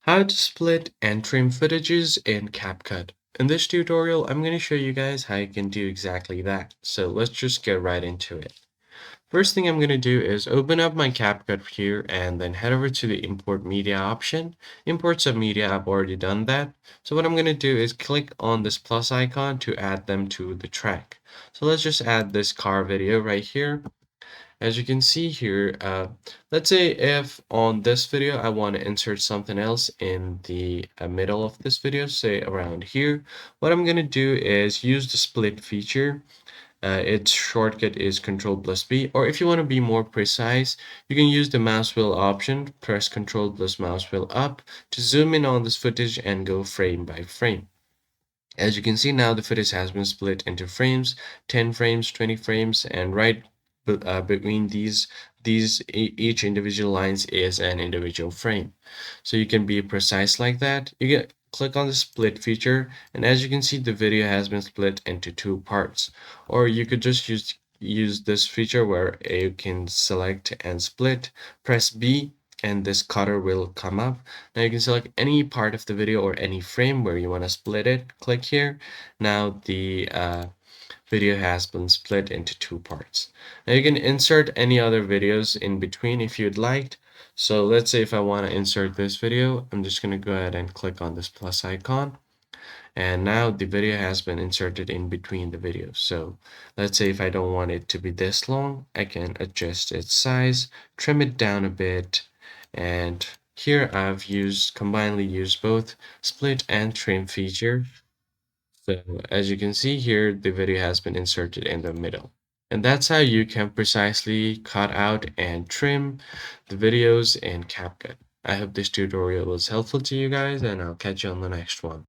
How to split and trim footages in CapCut. In this tutorial, I'm going to show you guys how you can do exactly that. So let's just get right into it. First thing I'm going to do is open up my CapCut here and then head over to the import media option. Import some media, I've already done that. So what I'm going to do is click on this plus icon to add them to the track. So let's just add this car video right here. As you can see here, let's say if on this video I want to insert something else in the middle of this video, say around here, what I'm going to do is use the split feature. Its shortcut is Control plus B, or if you want to be more precise, you can use the mouse wheel option, press Control plus mouse wheel up to zoom in on this footage and go frame by frame. As you can see now, the footage has been split into frames, 10 frames, 20 frames, and right between these each individual lines is an individual frame. So you can be precise like that. You can click on the split feature, and as you can see, the video has been split into two parts. Or you could just use this feature where you can select and split, press B, and this cutter will come up. Now you can select any part of the video or any frame where you want to split it. Click here. Now the video has been split into two parts. Now you can insert any other videos in between if you'd like. So let's say if I want to insert this video, I'm just going to go ahead and click on this plus icon. And now the video has been inserted in between the videos. So let's say if I don't want it to be this long, I can adjust its size, trim it down a bit, and here I've combinedly used both split and trim feature. So as you can see here, the video has been inserted in the middle. And that's how you can precisely cut out and trim the videos in CapCut. I hope this tutorial was helpful to you guys, and I'll catch you on the next one.